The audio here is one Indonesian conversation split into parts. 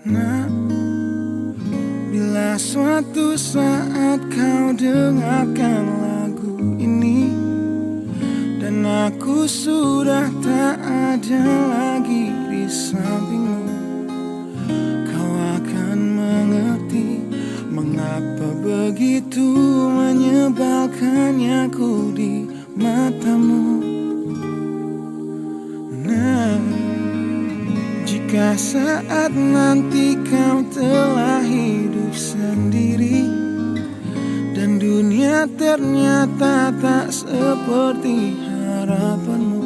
Nah, bila suatu saat kau dengarkan lagu ini dan aku sudah tak ada lagi di sampingmu, kau akan mengerti mengapa begitu menyebalkannya aku di matamu. Nah, jika saat nanti kau telah hidup sendiri dan dunia ternyata tak seperti harapanmu,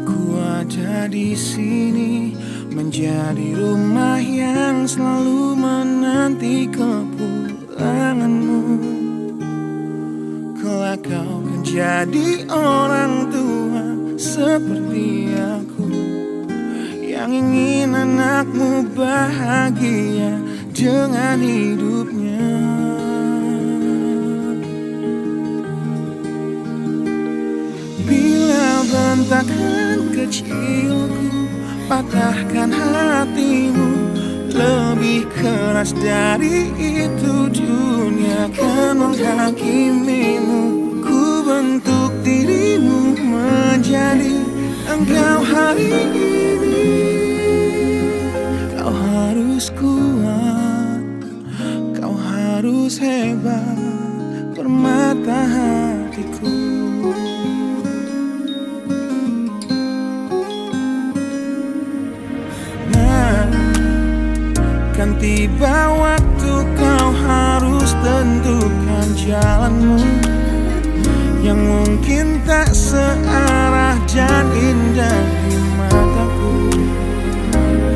ku ada di sini menjadi rumah yang selalu menanti kepulanganmu. Kelak kau kan jadi orang tua seperti aku yang ingin anakmu bahagia dengan hidupnya. Bila bentakan kecilku patahkan hatimu, lebih keras dari itu dunia akan menghakimimu. Ku bentuk dirimu menjadi engkau hari ini. Kau harus kuat, kau harus hebat, permata hatiku. Nah, kan tiba waktu kau harus tentukan jalanmu yang mungkin tak searah dan indah di mataku.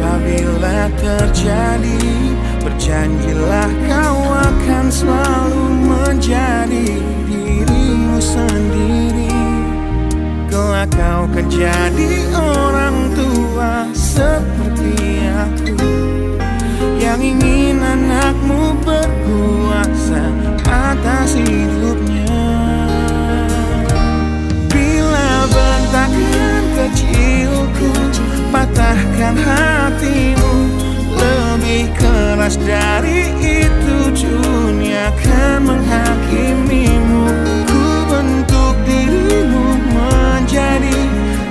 Apabila terjadi, berjanjilah kau akan selalu menjadi dirimu sendiri. Kelak kau kan jadi orang tua seperti aku yang ingin anakmu berkuasa atas hidupnya. Bentakan kecilku patahkan hatimu, lebih keras dari itu dunia akan menghakimimu. Ku bentuk dirimu menjadi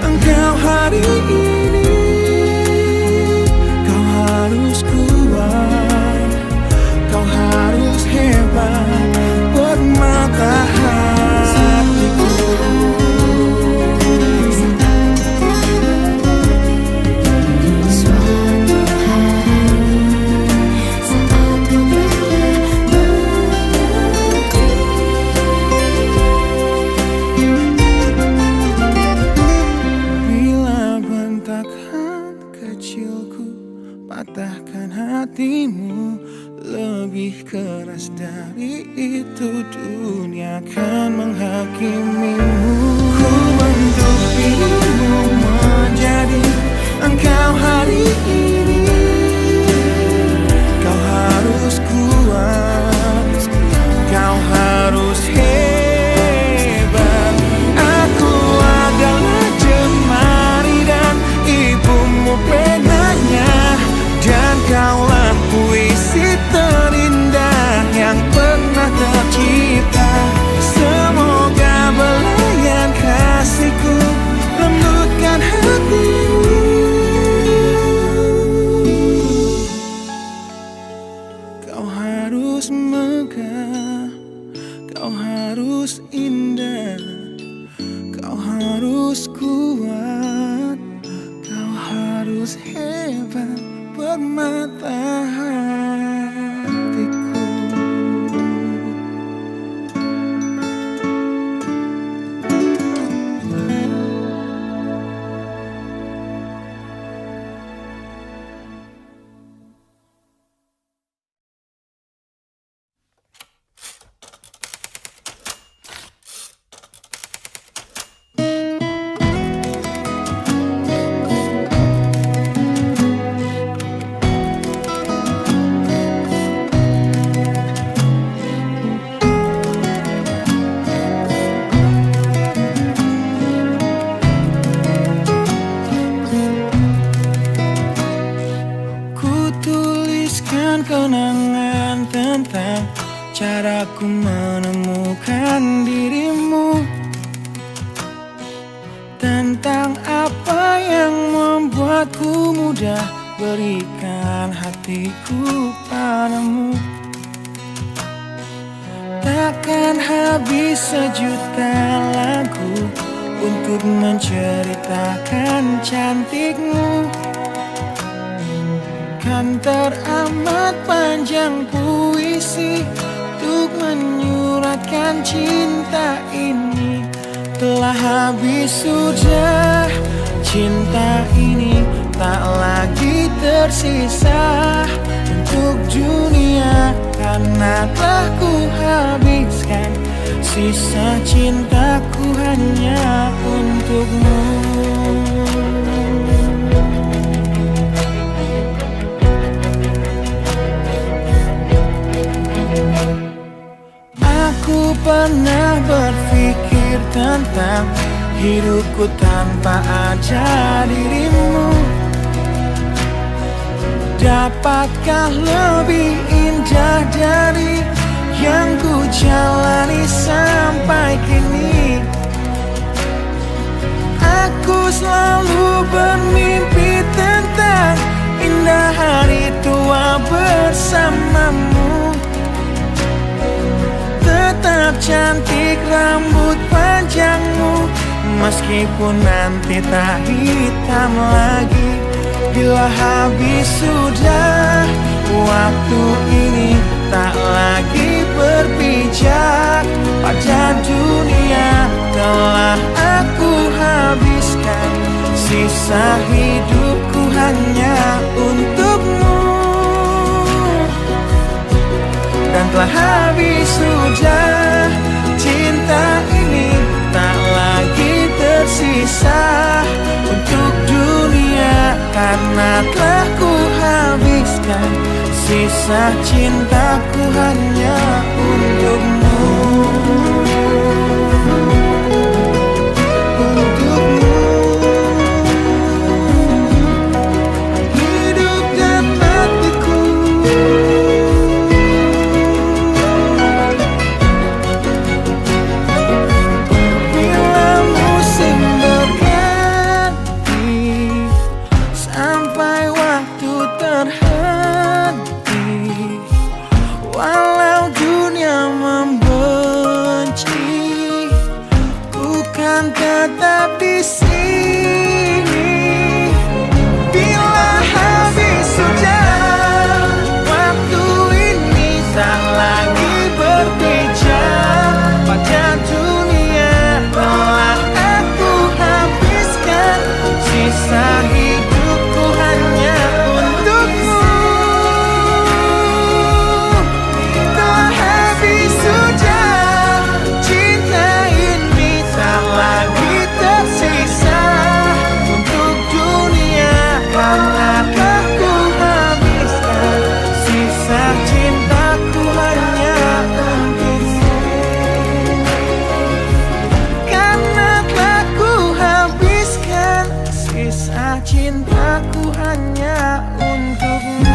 engkau hari ini. Kau harus kuat, kau harus hebat, permata hatiku. Patahkan hatimu, lebih keras dari itu dunia akan menghakimimu. Ku bentuk dirimu menjadi engkau hari ini. Kau harus kuat, kau harus hebat. Aku adalah jemari dan ibumu penanya, dan kaulah puisi terindah yang pernah tercipta. Semoga belayan kasihku lembutkan hatimu. Kau harus megah, kau harus indah, kau harus kuat, kau harus hebat, permata hatiku. caraku menemukan dirimu, tentang apa yang membuatku mudah berikan hatiku padamu. Takkan habis sejuta lagu untuk menceritakan cantikmu. Kan teramat panjang puisi untuk menyuratkan cinta ini. Telah habis sudah cinta ini, tak lagi tersisa untuk dunia, karena telah ku habiskan sisa cintaku hanya untukmu. Aku pernah berpikir tentang hidupku tanpa ada dirimu. Dapatkah lebih indah dari yang ku jalani sampai kini? Aku selalu bermimpi tentang indah hari tua bersamamu. Tetap cantik rambut panjangmu, meskipun nanti tak hitam lagi. Bila habis sudah waktu ini, tak lagi berpijak pada dunia. Telah aku habiskan sisa hidupku hanya untukmu. Dan telah habis sudah cinta ini, tak lagi tersisa untuk dunia, karena telah ku habiskan sisa cintaku hanya untukmu. Tetap di sini. Bila habis sudah waktu ini, tak lagi berpijak pada dunia. Telah aku habiskan sisa hidupku hanya untukmu. Telah habis sudah cinta ini, tak lagi tersisa untuk dunia, karena aku habiskan sisa cintaku hanya untukmu. Karena aku habiskan sisa cintaku hanya untukmu.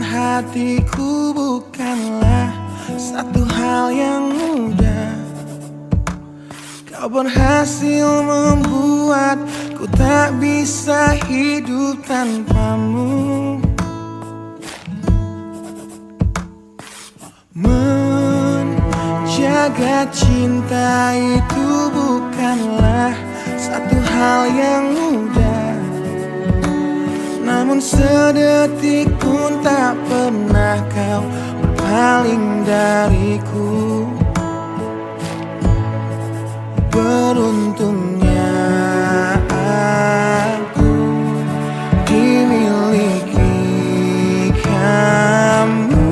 Hatiku bukanlah satu hal yang mudah. Kau berhasil membuatku tak bisa hidup tanpamu. Menjaga cinta itu bukanlah satu hal yang mudah. namun sedetik pun tak pernah kau berpaling dariku. Beruntungnya aku dimiliki kamu.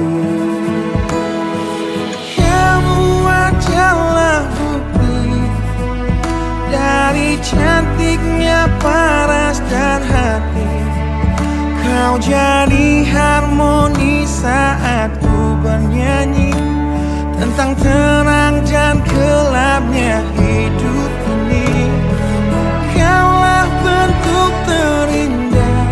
Kamu adalah bukti dari cantiknya paras dan hati. Kau jadi harmoni saat ku bernyanyi tentang terang dan gelapnya hidup ini. Kaulah bentuk terindah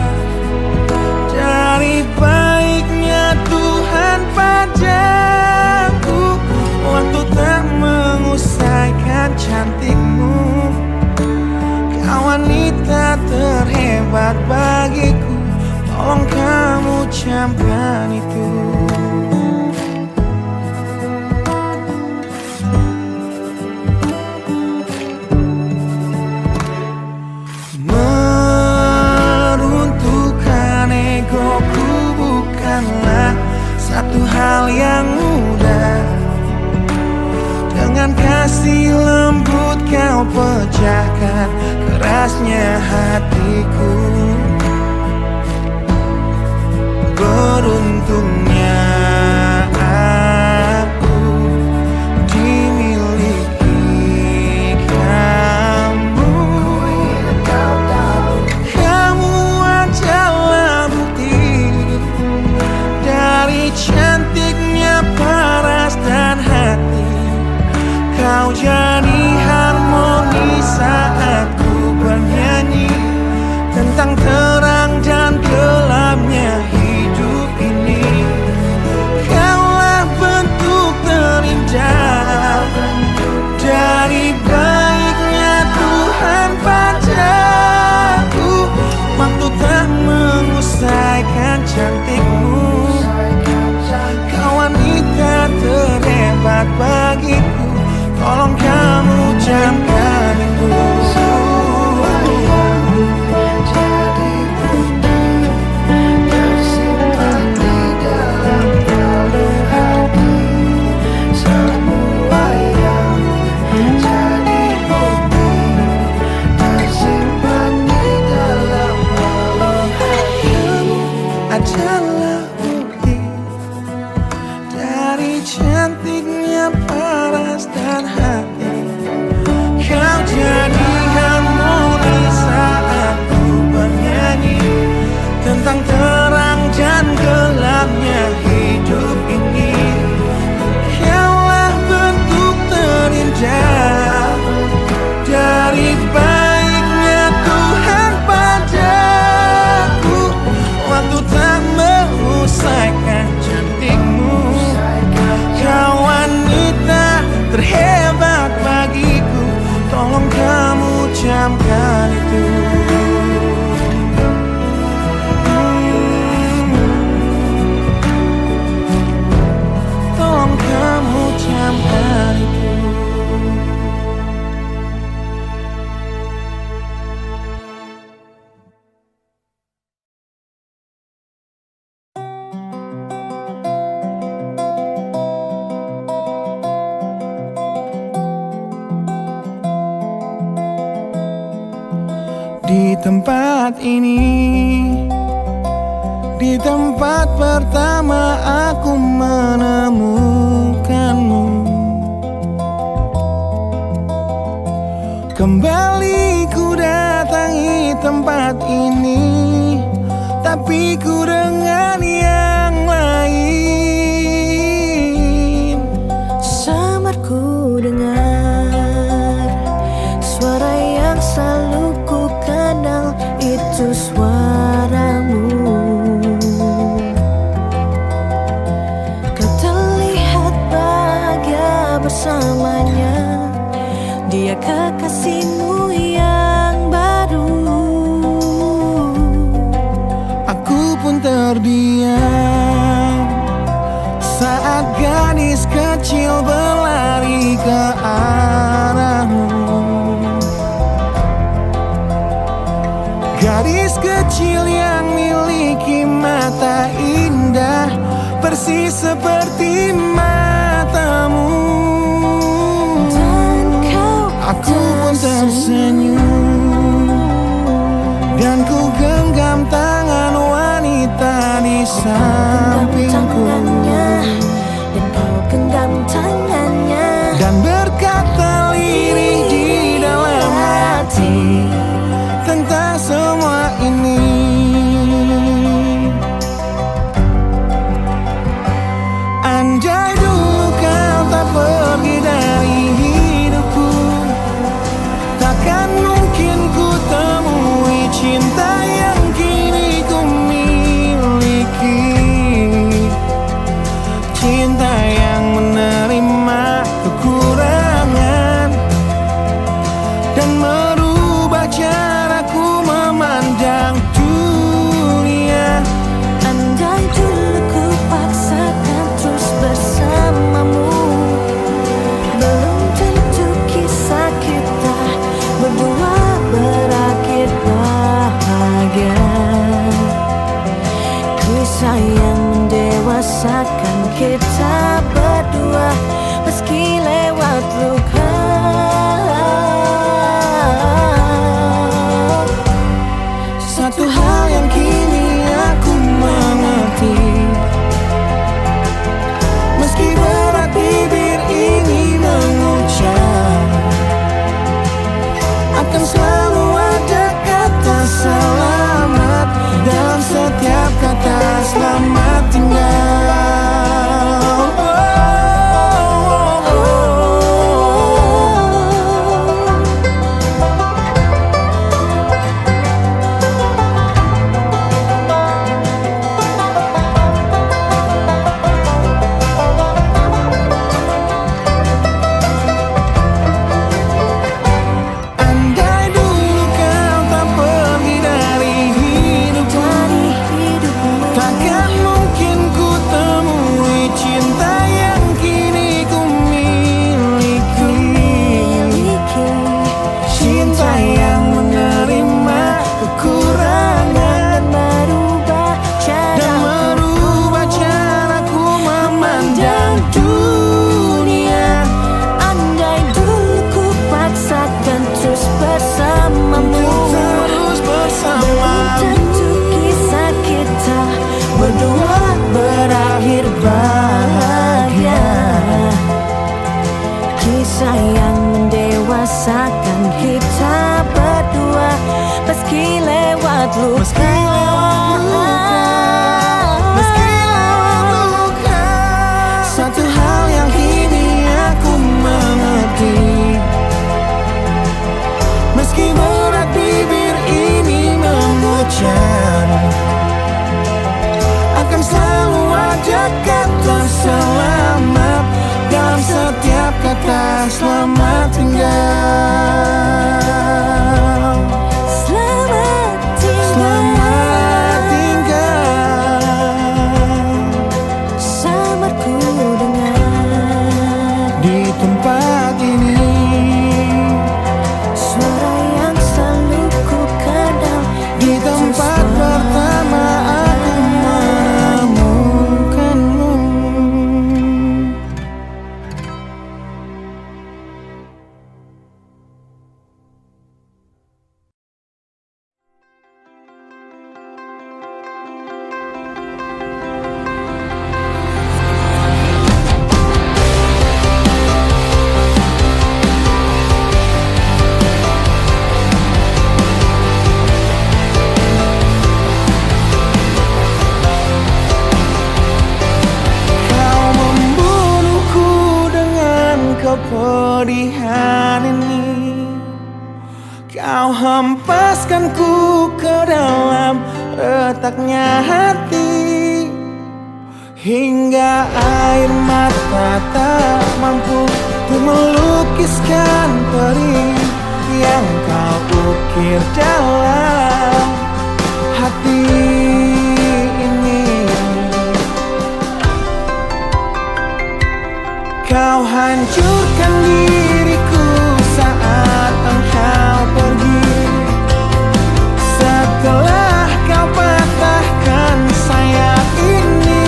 dari baiknya Tuhan padaku. Waktu tak mengusaikan cantikmu, kau wanita terhebat bagiku. Tolong kamu camkan itu. Meruntuhkan egoku bukanlah satu hal yang mudah. Dengan kasih lembut kau pecahkan kerasnya hatiku. Beruntungnya aku dimiliki kamu. Kamu adalah bukti dari cantiknya paras dan hati. Kau jadi harmoni saat ku bernyanyi tentang terang dan gelapnya hidup ini. Kaulah bentuk terindah dari baiknya Tuhan padaku. Waktu tak mengusaikan cantikmu, kau wanita terhebat bagiku. Tolong kamu camkan itu. Adalah bukti dari cantiknya paras dan hati. Kau jadi harmoni saat ku bernyanyi tentang terang dan gelapnya hidup ini. Kaulah bentuk terindah dari baiknya Tuhan padaku. Waktu tak mengusaikan cantikmu, kau wanita terhebat bagiku. Tolong kamu camkan itu. Tolong kamu camkan itu. Di tempat ini, di tempat pertama aku menemukanmu. Kembali ku datangi tempat ini, tapi ku dengan yang lain. Samar ku dengar suara yang selalu ku kenal, itu suaramu. Kau terlihat bahagia bersamanya, dia kekasihmu yang baru. Aku pun terdiam saat gadis kecil berlari ke arahmu. Gadis kecil yang milik manis seperti matamu. Dan kau Aku pun tersenyum, dan ku genggam tangan wanita di sampingku, dan kau genggam tangannya, dan berkata lirih di dalam hati tentang semua ini. Andai dulu kau tak pergi dari hidupku, takkan mungkin ku temui cinta yang kini ku miliki. Cinta yang menerima kekurangan dan merubah caraku memandang dunia. andai dulu ku paksakan terus bersamamu, belum tentu kisah kita berdua berakhir bahagia. Kisah yang mendewasakan kita berdua meski lewat luka. Satu hal yang kini aku mengerti, meski berat bibir ini mengucap, akan selalu ada kata selamat dalam setiap kata selamat tinggal. Andai dulu kau tak pergi dari hidupku, takkan mungkin ku temui cinta yang kini ku miliki. Cinta yang menerima kekurangan dan merubah caraku memandang dunia. Andai dulu ku paksakan terus bersamamu, Terus bersama, tentu kisah kita berdua berakhir bahagia. Kisah yang mendewasakan kita berdua meski lewat luka. meski lewat luka. Satu hal yang kini aku mengerti, meski berat bibir ini mengucap, akan selalu ada kata selamat dalam setiap kata selamat tinggal. Selamat tinggal Selamat tinggal. samarku dengar Di tempat ini, suara yang selalu ku kenal. di tempat pertama aku menemukanmu. Kau membunuhku dengan kepedihan ini, kau hempaskanku ke dalam retaknya hati, hingga air mata tak mampu untuk melukiskan perih yang kau ukir dalam hati ini. Kau hancurkan diriku saat engkau pergi, setelah kau patahkan sayap ini.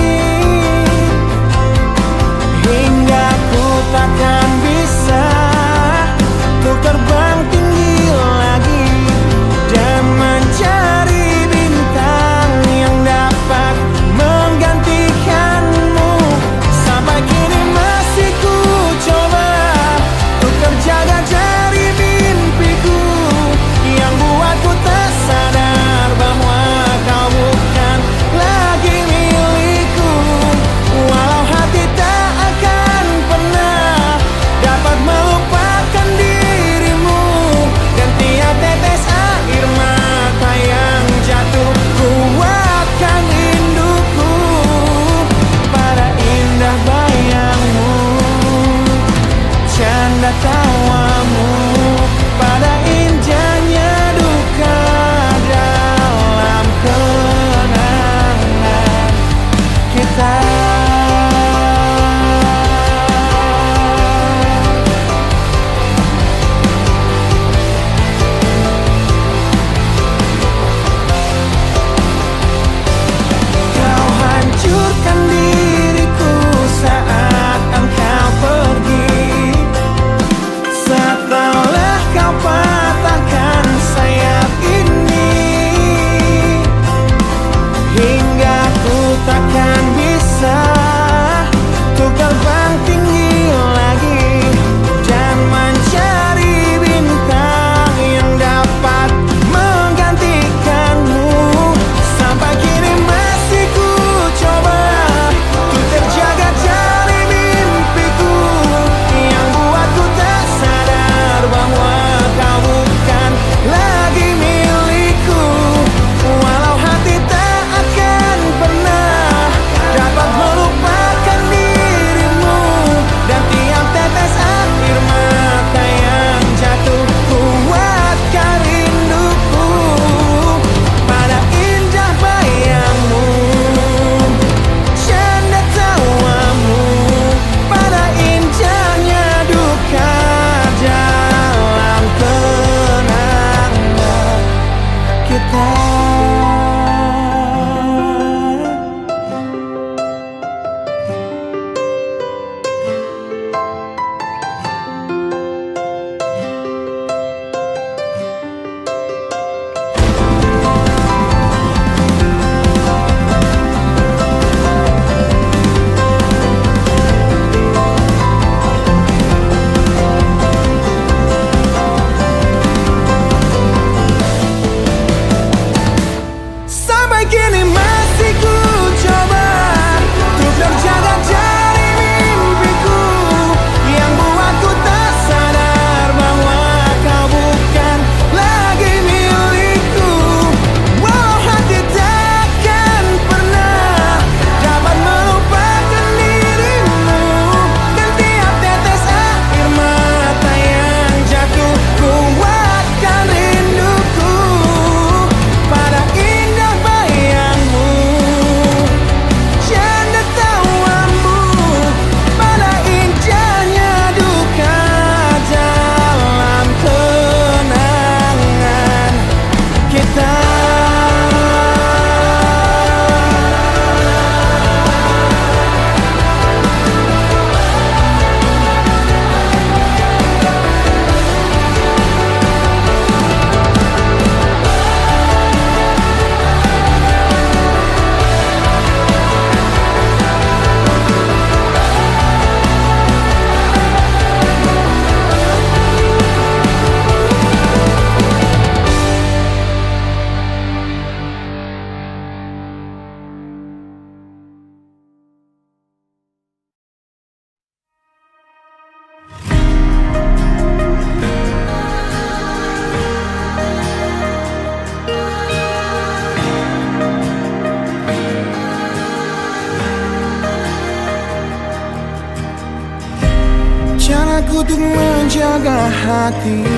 menjaga hatiku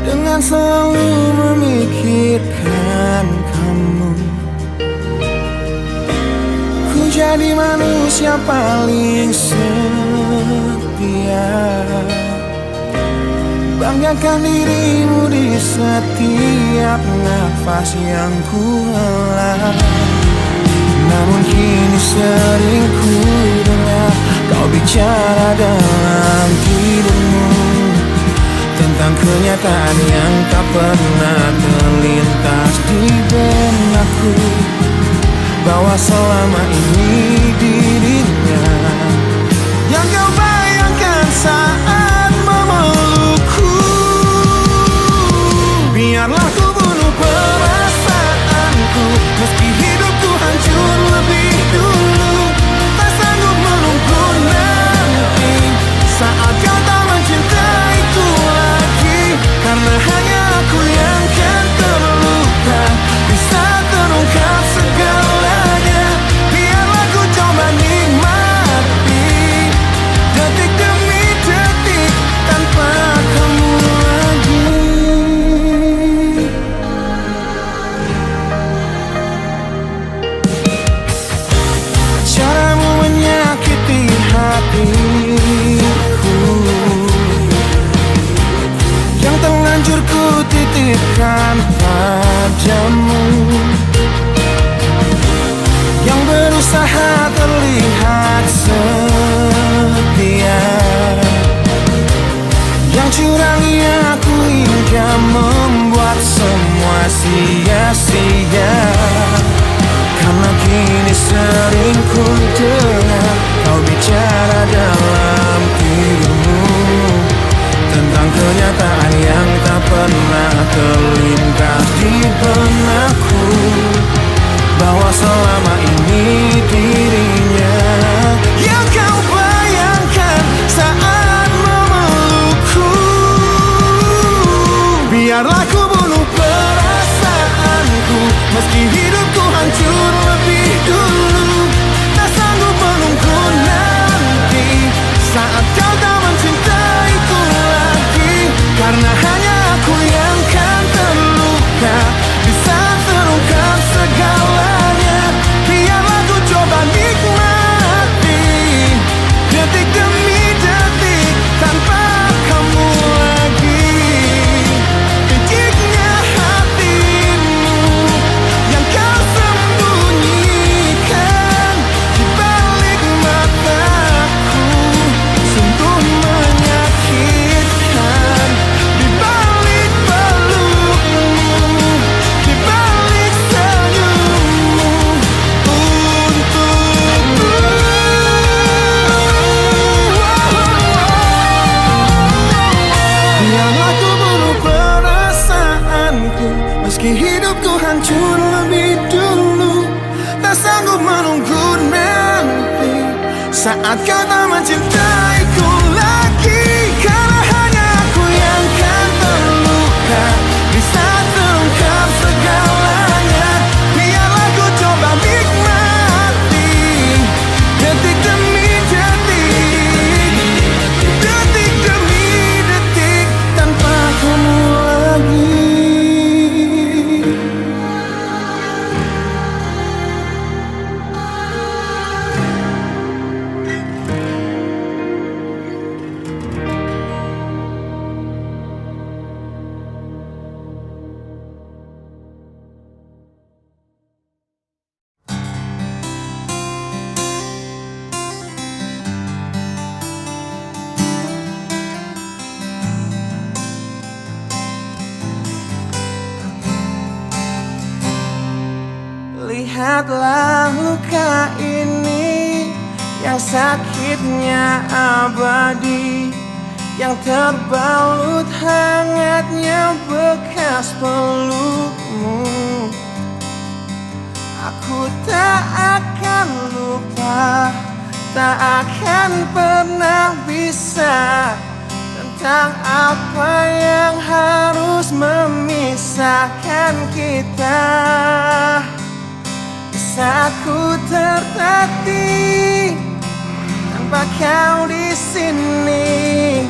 dengan selalu memikirkan kamu. Ku jadi manusia paling setia, banggakan dirimu di setiap nafas yang ku hela. Namun kini sering ku dengar kau bicara dalam tidurmu tentang kenyataan yang tak pernah terlintas di benakku, bahwa selama ini dirinya yang kau bayangkan saat memelukku. Biarlah ku bunuh perasaanku, meski hidupku hancur lebih dulu. Tak sanggup menunggu nanti saat kau tak mencintaiku lagi, karena hanya aku yang kan terluka, bisa terungkap segalanya. Biarlah ku coba nikmati detik demi detik tanpa kamu lagi. Caramu menyakiti hatiku yang terlanjur ku titipkan padamu, yang berusaha terlihat setia, yang curangi aku hingga membuat semua sia-sia. Karena kini sering ku dengar kau bicara dalam tidurmu tentang kenyataan yang tak pernah terlintas di benakku, bahwa selama ini dirinya yang kau bayangkan saat memelukku. Biarlah ku bunuh perasaanku, meski hidupku hancur lebih dulu. Tak sanggup menunggu nanti saat kau tak mencintaiku lagi, karena hanya aku yang kan terluka, bisa terungkap segalanya. Biarlah ku coba nikmati detik demi detik tanpa kamu lagi. Piciknya hatimu yang kau sembunyikan di balik mataku, sungguh menyakitkan. Di balik pelukmu, di balik senyummu untukku. Biarlah ku bunuh perasaanku, meski hidupku hancur lebih dulu. Tak sanggup menunggu nanti saat kau tak mencintaiku lagi, karena hanya aku yang kan terluka, bisa terungkap segalanya. Biarlah ku coba nikmati detik demi detik, detik demi detik tanpa kamu lagi. Lihatlah luka ini yang sakitnya abadi, yang terbalut hangatnya bekas pelukmu. Aku tak akan lupa, tak akan pernah bisa tentang apa yang harus memisahkan kita. Saat ku tertatih tanpa kau di sini.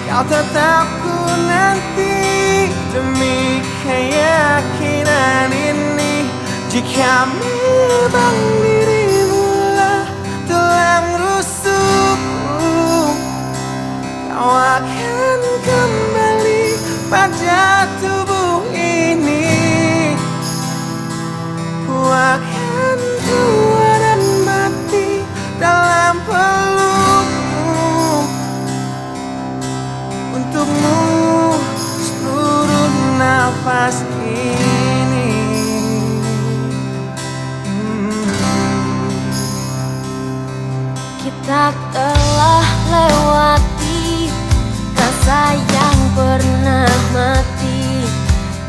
Kau tetap ku nanti demi keyakinan ini. Jika memang dirimu lah tulang rusukku, kau akan kembali pada tubuh ini. Ku akan tua dan mati dalam pelukmu. Untukmu seluruh nafas ini. Kita telah lewati rasa yang pernah mati.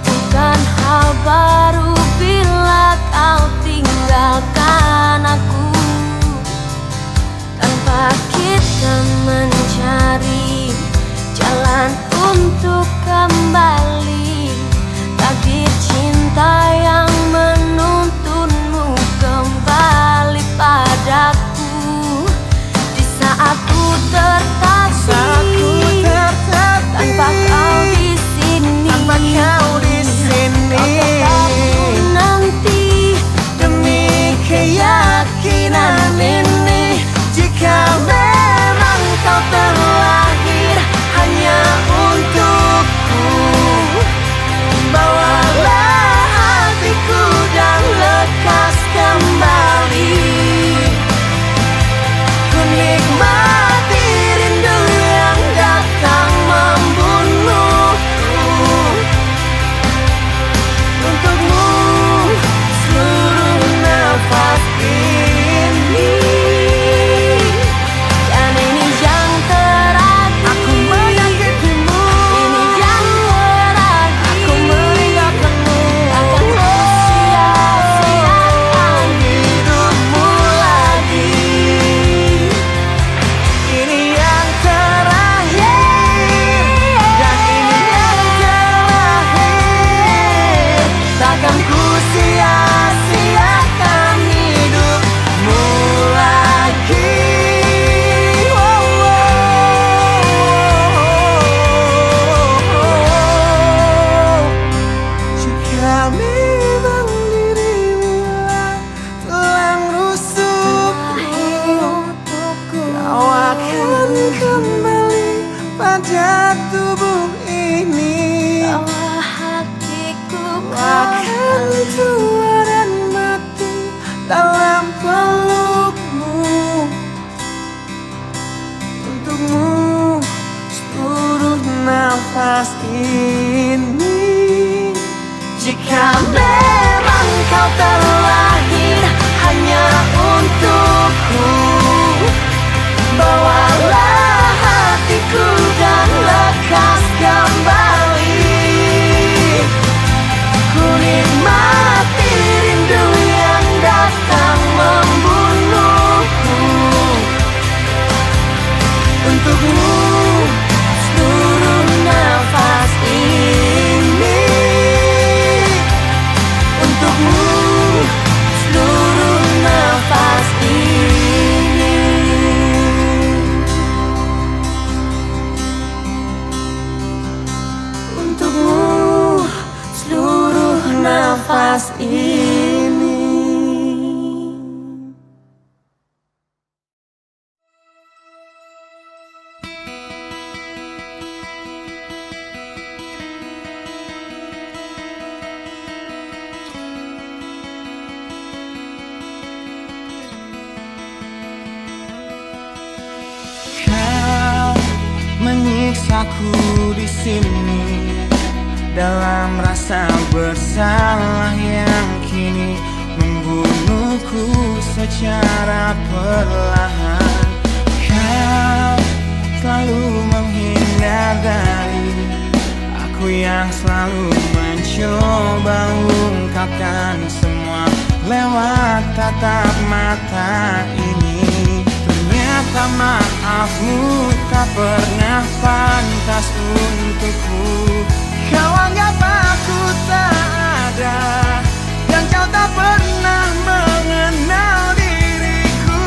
Bukan hal baru bila kau tinggalkan aku. Tanpa kita mencari jalan untuk kembali, takdir cinta yang menuntunmu kembali padaku. Di saat ku tertatih tanpa kau di sini, Tanpa kau di sini, kau tetap ku nanti demi keyakinan ini. Jika memang kau terlahir hanya untukku, bawalah hatiku dan lekas kembali. Ku nikmati rindu yang datang membunuhku. Untukmu seluruh nafas ini. dan ini yang terakhir. Aku menyakitimu, Ini yang terakhir. aku meninggalkanmu. Akan ku sia-siakan Hidupmu lagi. Ini yang terakhir, dan ini yang terakhir. Takkan ku sia-siakan hidupmu lagi. Jika memang dirimu lah tulang rusukku, kau akan kembali pada tubuh ini. Bawa hatiku Kau akan tua dan mati dalam pelukmu. Untukmu seluruh nafas ini. Jika memang kau terlahir hanya untukku, bawalah hatiku dan lekas kembali. Ku nikmati rindu yang datang membunuhku. Untukmu seluruh nafas ini. Untukmu seluruh nafas ini. Untukmu seluruh nafas ini. Kau menyiksaku di sini dalam rasa bersalah yang kini membunuhku secara perlahan. Kau selalu menghindar dari aku yang selalu mencoba ungkapkan semua lewat tatap mata ini. Ternyata maafmu tak pernah pantas untukku. Kau anggap aku tak ada, dan kau tak pernah mengenal diriku.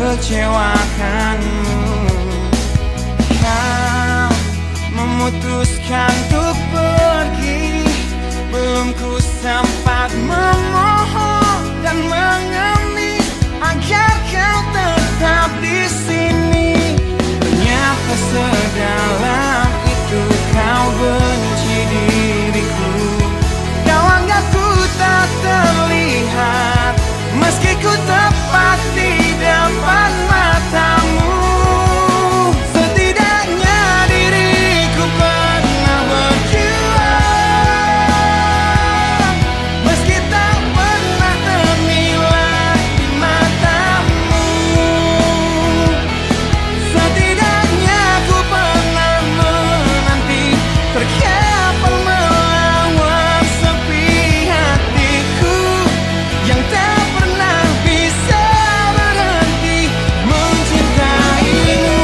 kecewakanmu. Kau memutuskan untuk pergi, belum ku sempat memohon dan mengemis agar kau tetap di sini. Ternyata sedalam itu kau benci diriku. Kau anggap ku tak terlihat, meski ku tepat di depan matamu. Setidaknya diriku pernah berjuang, meski tak pernah ternilai di matamu. Setidaknya ku pernah menanti, terkapar melawan sepi hatiku yang tak pernah bisa berhenti mencintaimu.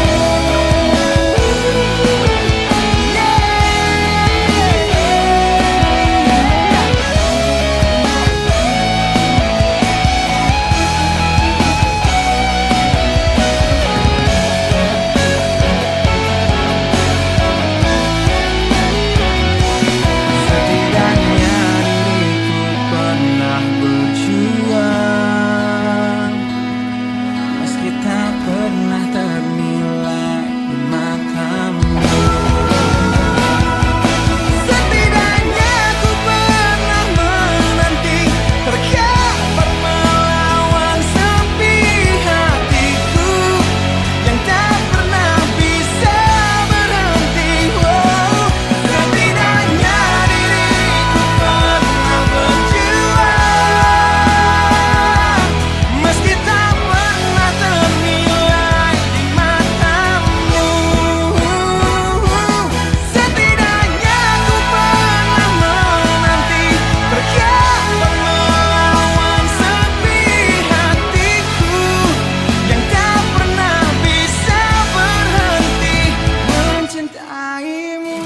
Setidaknya diriku pernah berjuang, meski tak pernah ternilai di matamu. Setidaknya ku pernah menanti, terkapar melawan sepi hatiku yang tak pernah bisa berhenti. Setidaknya diriku pernah berjuang, meski tak pernah ternilai di matamu. Setidaknya ku pernah menanti, terkapar melawan sepi hatiku yang tak pernah bisa berhenti mencintaimu.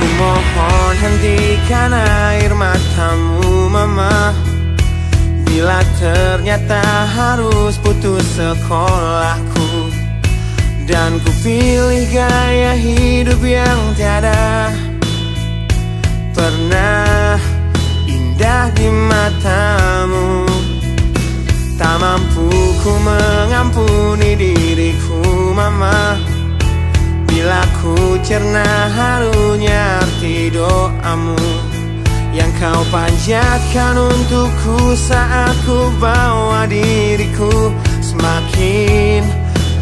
Ku mohon hentikan air matamu, mama. Bila ternyata harus putus sekolahku dan ku pilih gaya hidup yang tiada pernah indah di matamu. Tak mampu ku mengampuni diriku, mama. Bila ku cerna harunya arti doamu yang kau panjatkan untukku saat ku bawa diriku semakin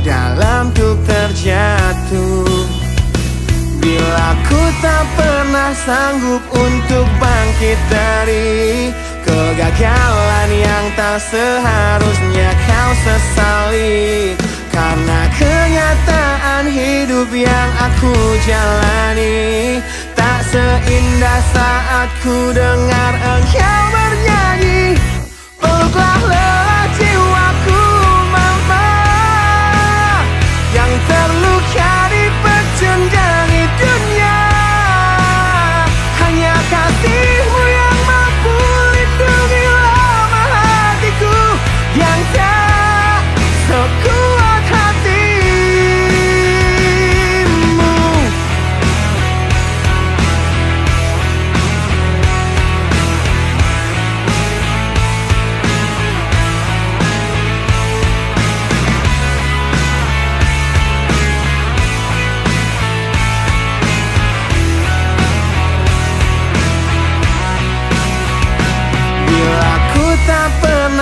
dalam untuk terjatuh. Bila ku tak pernah sanggup untuk bangkit dari kegagalan yang tak seharusnya kau sesali, karena kenyataan hidup yang aku jalani tak seindah saat ku dengar engkau bernyanyi. Peluklah lelah jiwaku, mama, yang terluka dipecundangi dunia. Hanya kasihmu yang mampu lindungi lemah hatiku yang tak sekuat hatimu.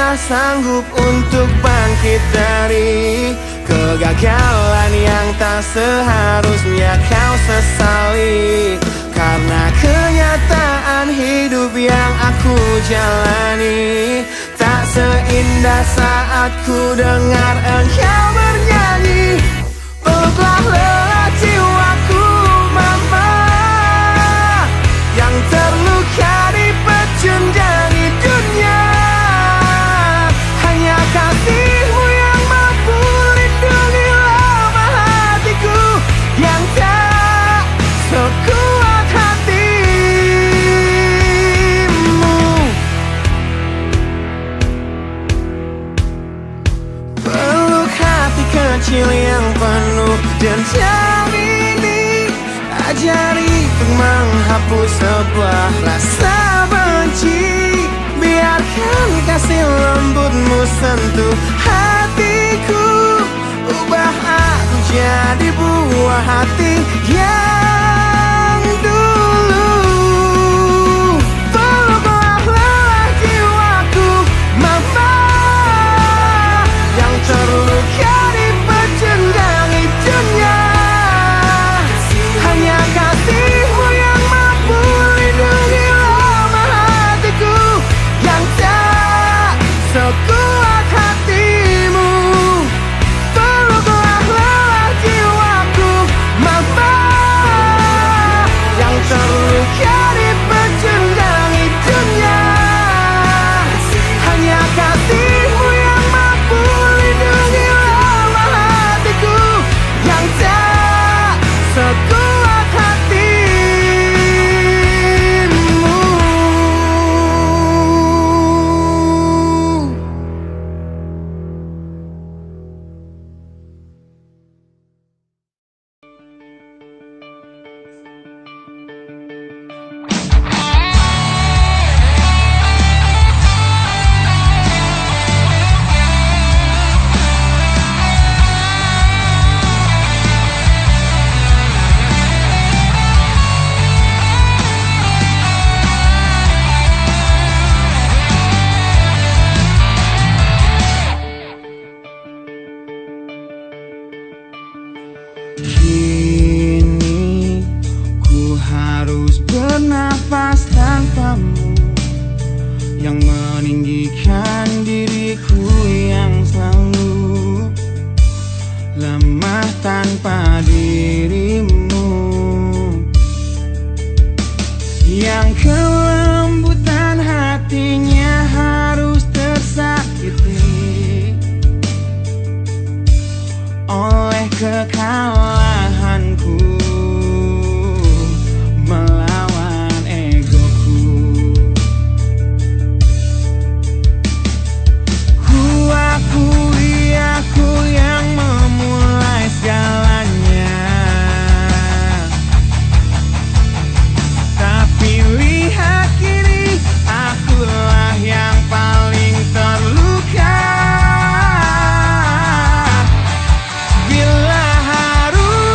tak sanggup untuk bangkit dari kegagalan yang tak seharusnya kau sesali. Karena kenyataan hidup yang aku jalani tak seindah saat ku dengar engkau bernyanyi. Peluklah lelah jiwaku mama, yang terluka di pecundang dunia. Hanya kasih-Mu yang mampu lindungi lemah hatiku yang tak sekuat hati-Mu. Peluk hati kecil yang penuh dendam ini, ajari untuk menghapus sebuah rasa benci. Biarkan kasih lembut-Mu sentuh hatiku, ubah aku jadi buah hati yang dulu. Peluklah lelah jiwaku mama, yang terluka di pecundang dunia. Hanya kasih-Mu yang mampu lindungi lemah hatiku yang tak sekuat hati-Mu. Peluklah lelah jiwaku mama, yang terluka di pecundang dunia. Hanya kasih-Mu yang mampu lindungi lemah hatiku yang tak sekuat hati-Mu. Kini ku harus bernafas tanpamu, yang meninggikan diriku yang selalu lemah tanpa dirimu, yang kelembutan hatinya harus tersakiti oleh kekalahanku melawan egoku. Ku akui aku yang memulai segalanya, tapi lihat kini akulah yang paling terluka. Bila harus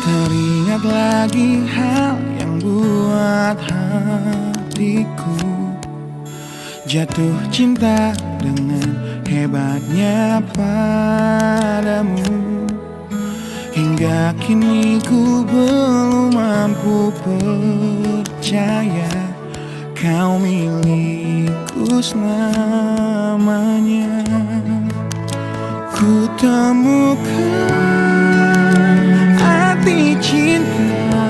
Teringat lagi hal yang buat hatiku jatuh cinta dengan hebatnya padamu. Hingga kini ku belum mampu percaya kau milikku selamanya. Ku temukan arti cinta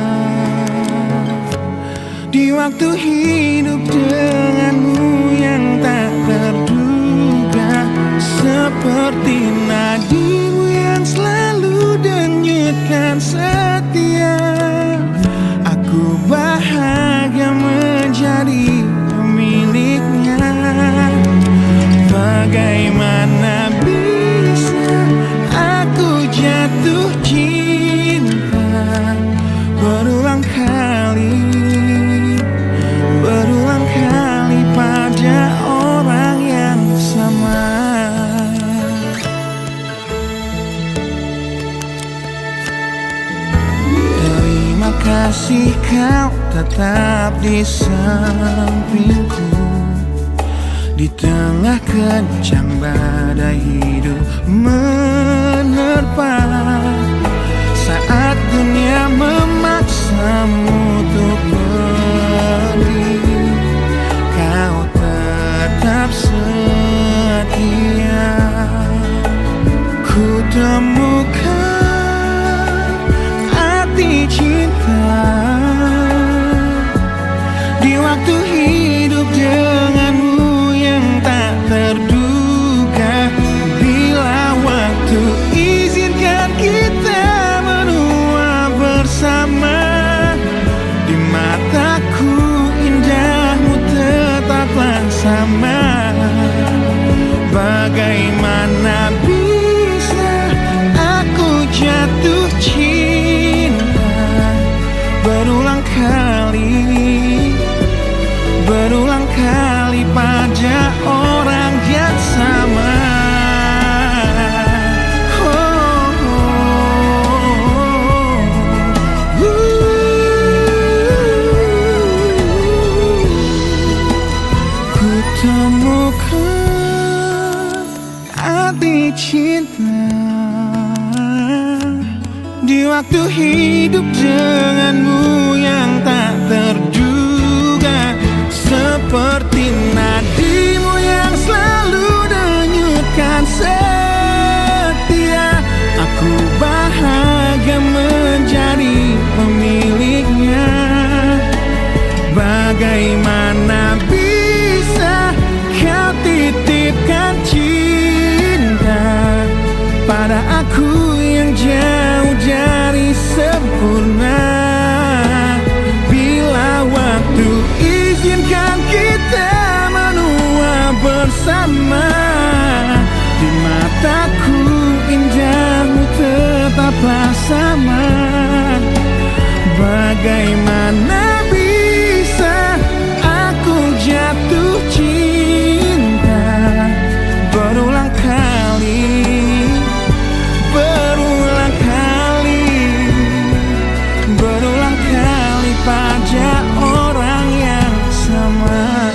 di waktu hidup denganmu yang tak terduga, seperti nadimu yang selalu denyutkan setia. Aku bahagia menjadi pemiliknya. Bagaimana bisa aku jatuh cinta berulang kali pada orang yang sama. Terima kasih kau tetap di sampingku di tengah kencang badai hidup menerpa. Saat dunia memaksamu untuk pergi, kau tetap setia. Ku temukan arti cinta di waktu hidup denganmu yang tak terduga. Bila waktu izinkan kita menua bersama, di mataku indahmu tetaplah sama. Bagaimana bisa aku jatuh cinta berulang kali pada orang yang sama. Ku temukan arti cinta di waktu hidup denganmu yang tak terduga, seperti nadimu yang selalu denyutkan setia. Aku bahagia menjadi pemiliknya. Bagaimana bisa kau titipkan cinta pada aku yang jauh dari sempurna. Bila waktu izinkan kita menua bersama, di mataku indahmu tetaplah sama. Bagaimana bisa aku jatuh cinta berulang kali pada orang yang sama.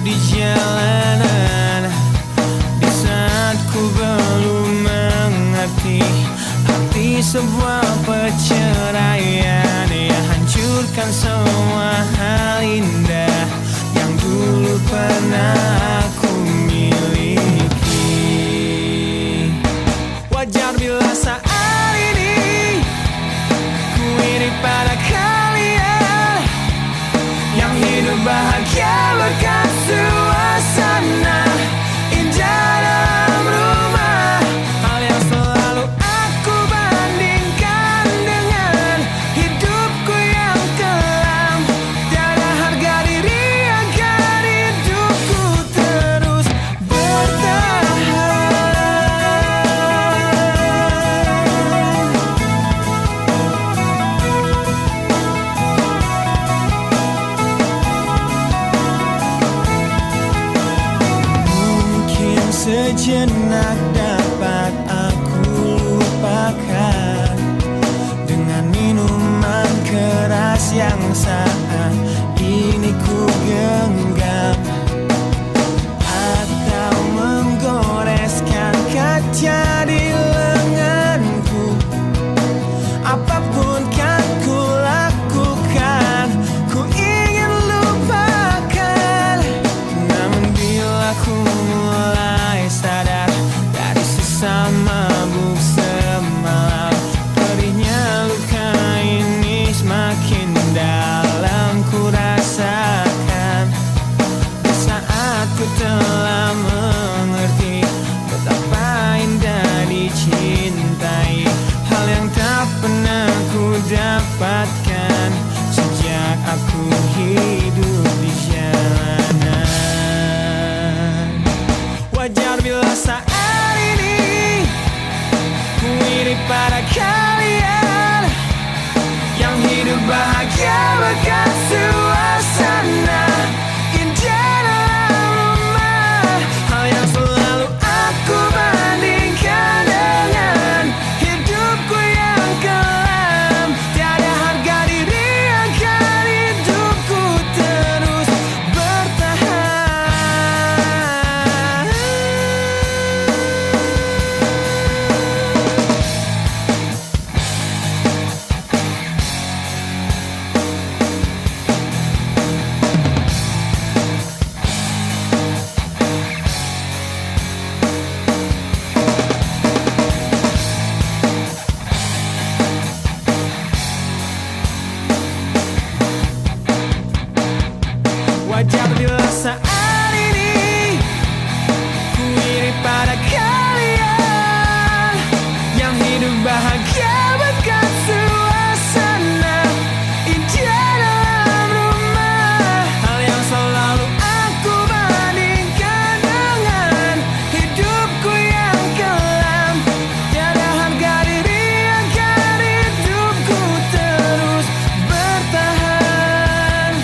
di jalanan, di saat ku belum mengerti arti sebuah perceraian yang hancurkan semua hal indah yang dulu pernah aku miliki. Wajar bila saat ini ku iri pada kalian yang hidup bahagia berkat suasana indah dalam rumah. Hal yang selalu aku bandingkan dengan hidupku yang kelam. Tiada harga diri agar hidupku terus bertahan. Mungkin sejenak dapat aku lupakan dengan minuman keras yang saat ini ku genggam, atau menggoreskan kaca di lenganku. Apapun kan ku lakukan, ku ingin lupakan. Namun bila ku mulai sadar dari sisa mabuk semalam, perihnya luka ini semakin dalam ku rasakan. Di saat ku telah mengerti betapa indah dicintai, hal yang tak pernah ku dapatkan sejak aku hidup di jalanan. Wajar bila saat ini ku iri pada kalian yang hidup bahagia berkat suasana indah dalam rumah. Hal yang selalu aku bandingkan dengan hidupku yang kelam. Tiada harga diri agar hidupku terus bertahan. Wajar bila saat ini ku iri pada kalian yang hidup bahagia berkat suasana indah dalam rumah. Hal yang selalu aku bandingkan dengan hidupku yang kelam. Tiada harga diri agar hidupku terus bertahan.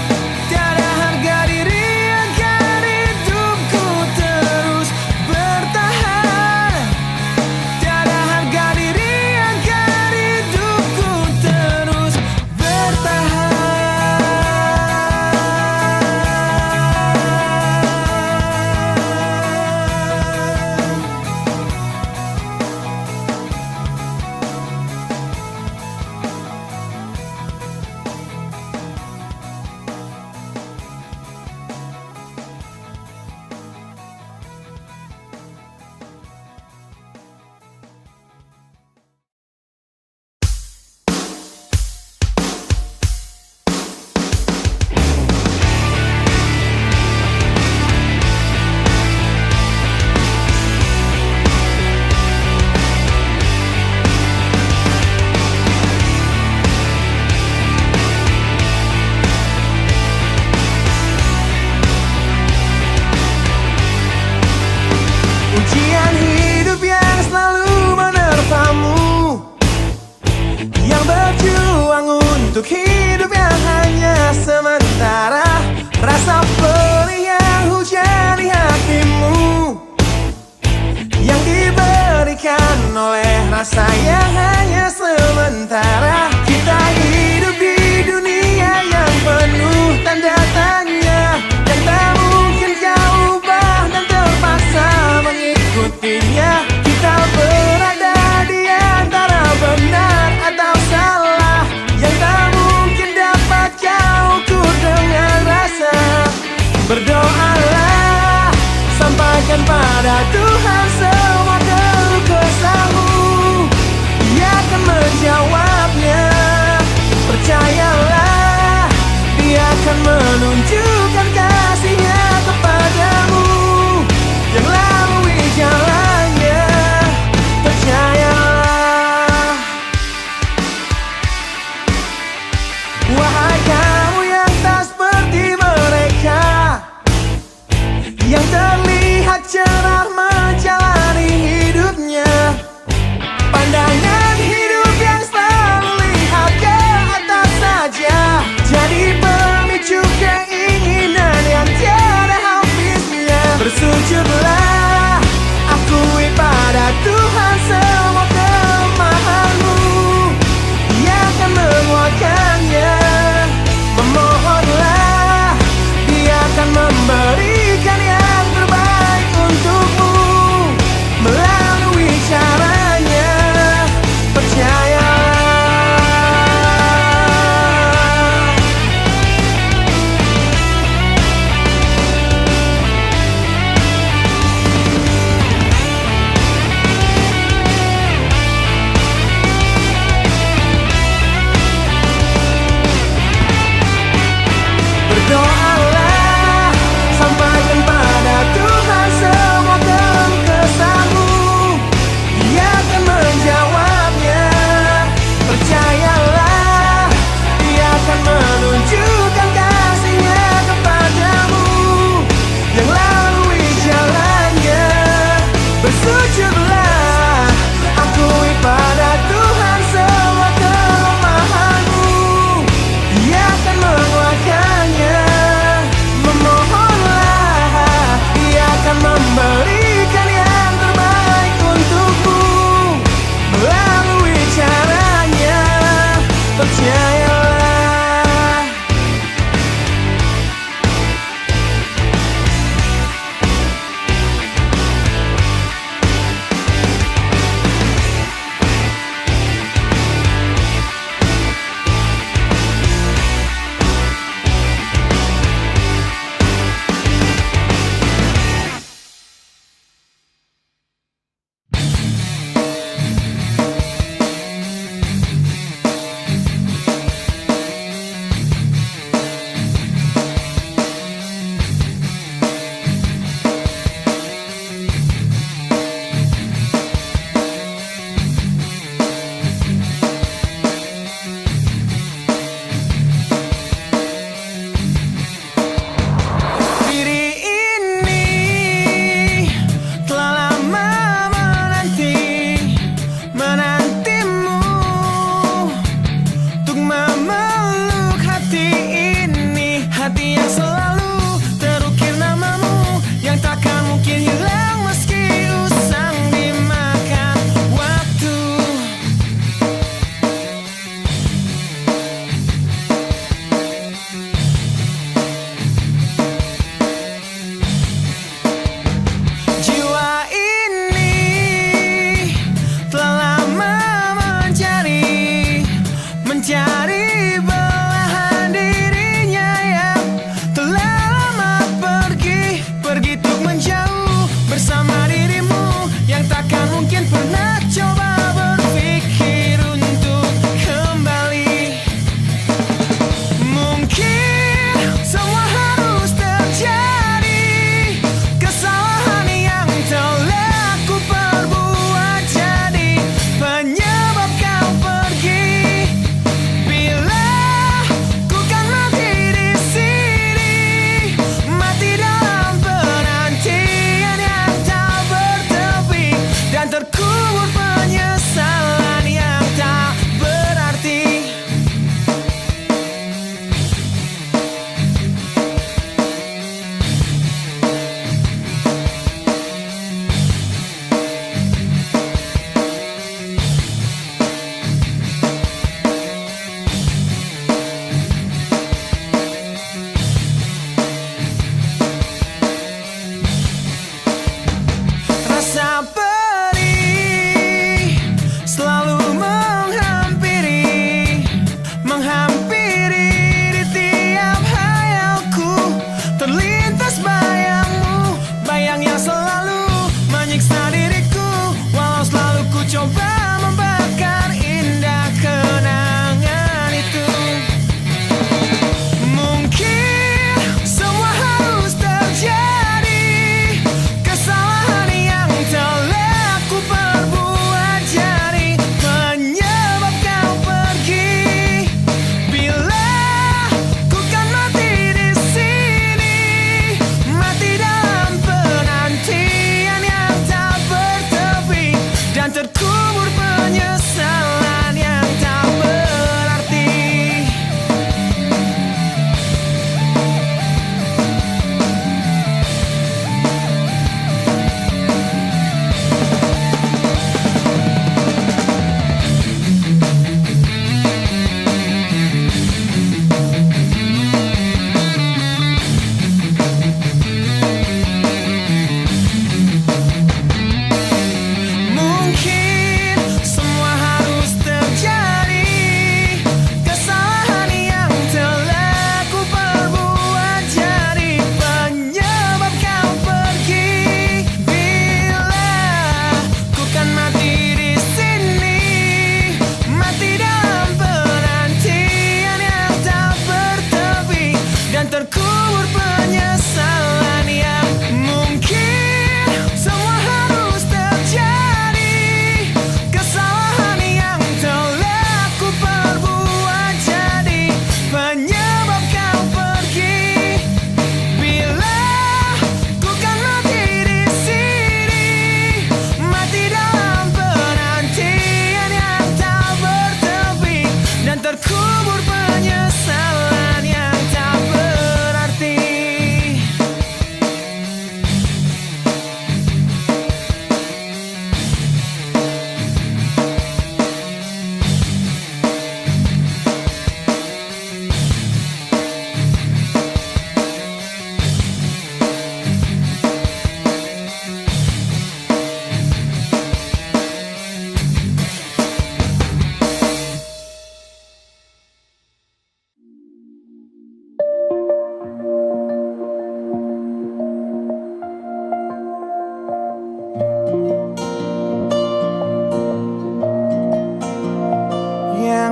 Tiada harga diri agar hidupku terus bertahan. Tiada harga diri agar hidupku terus bertahan. Ujian hidup yang selalu menerpamu, yang berjuang untuk hidup yang hanya sementara. Rasa perih yang hujan di hatimu, yang diberikan oleh rasa yang hanya sementara. Kita hidup di dunia yang penuh tanda tanya, yang tak mungkin akan menunjukkan kasihnya kepadamu, yang lalui jalannya. Percayalah, wahai kamu yang tak seperti mereka, yang terlihat cerah menjalani hidupnya. Pandangan hidup yang selalu lihat ke atas saja, jadi pemicu keinginan yang tiada habisnya. Bersujudlah, akui pada Tuhan semua kelemahanmu, Dia akan menguatkannya. Memohonlah, Dia akan memberikan yang terbaik untukmu melalui caranya. Percayalah. Berdoalah, sampaikan pada Tuhan semua keluh kesahmu, Dia akan menjawabnya. Percayalah, Dia akan menunjukkan kasihnya kepadamu, yang lalui jalannya. Bersujudlah, akui pada Tuhan semua kelemahanmu, Dia akan menguatkannya. Memohonlah, Dia akan memberikan yang terbaik untukmu melalui caranya. Percayalah.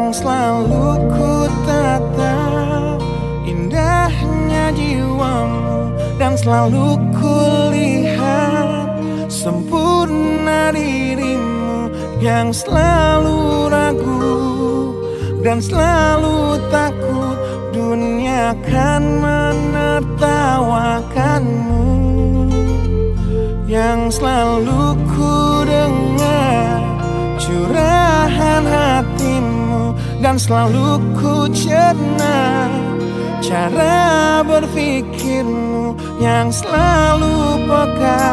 yang selalu ku tatap indahnya jiwamu, dan selalu ku lihat sempurna dirimu yang selalu ragu dan selalu takut dunia akan menertawakanmu, yang selalu ku dengar curahan hatimu, dan selalu ku cerna cara berpikirmu yang selalu peka,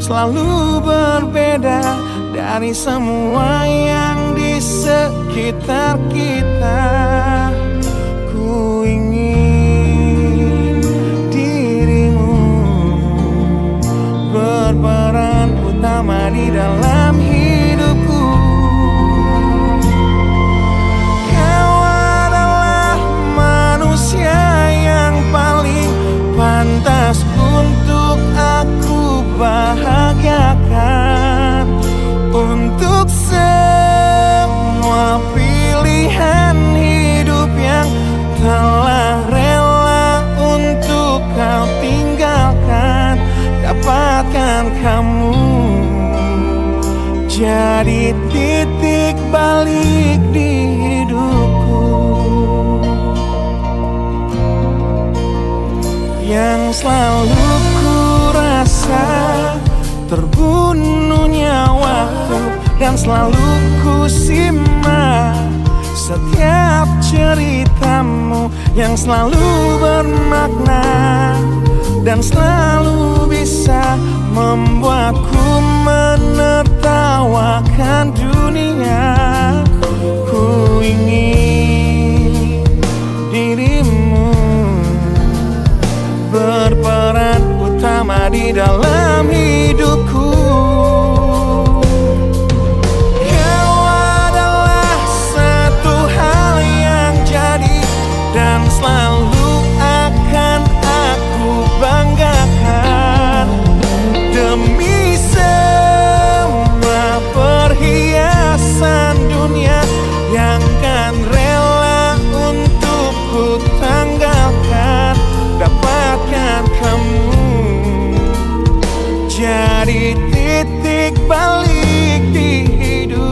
selalu berbeda dari semua yang di sekitar kita. Ku ingin dirimu berperan utama di dalam hidupku. Kau adalah manusia yang paling pantas untuk aku bahagiakan, untuk semua pilihan hidup yang telah rela untuk kau tinggalkan. Dapatkan kamu jadi titik balik di hidupku, yang selalu ku rasa terbunuhnya waktu, dan selalu ku simak setiap ceritamu yang selalu bermakna dan selalu bisa membuatku menertawakan dunia. Ku ingin dirimu berperan utama di dalam hidupku. Kau adalah satu hal yang jadi dan selalu akan aku banggakan, demi semua perhiasan dunia yang kan rela untuk ku tanggalkan. Dapatkan kamu jadi titik balik di hidupku.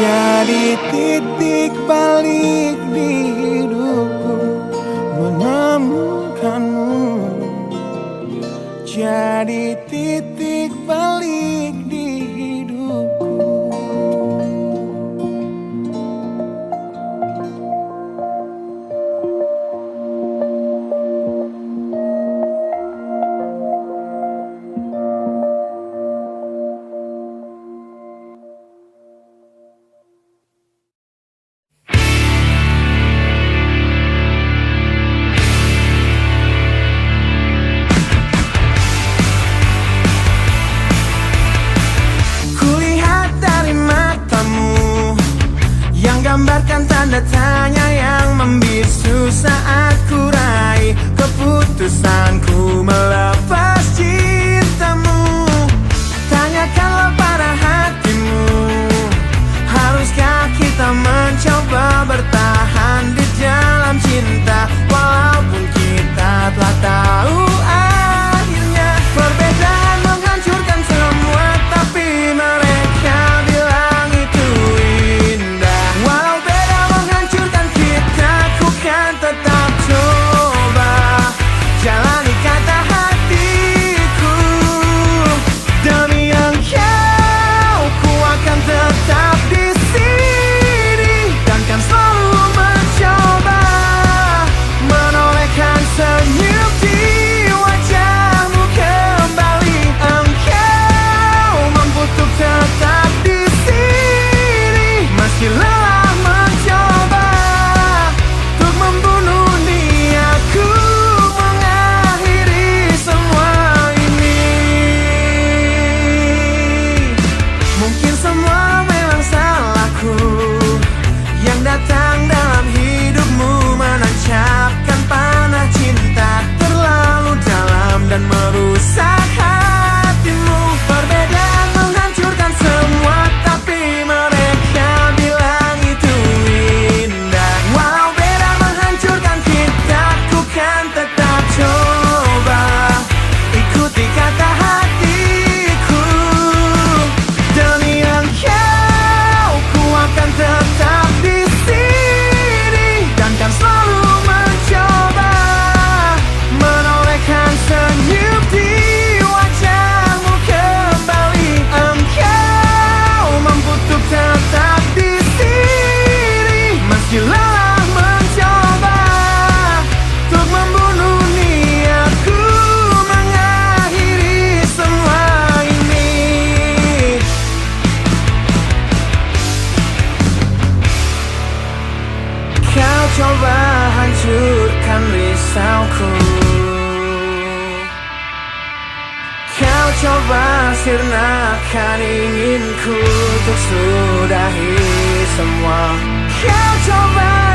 Jadi titik balik di hidupku, menemukanmu. Jadi titik balik di hidupku. Gambarkan tanda tanya yang membisu saat ku raih keputusanku melepas cintamu. Tanyakanlah pada hatimu, haruskah sirnakan inginku untuk sudahi semua. Kau coba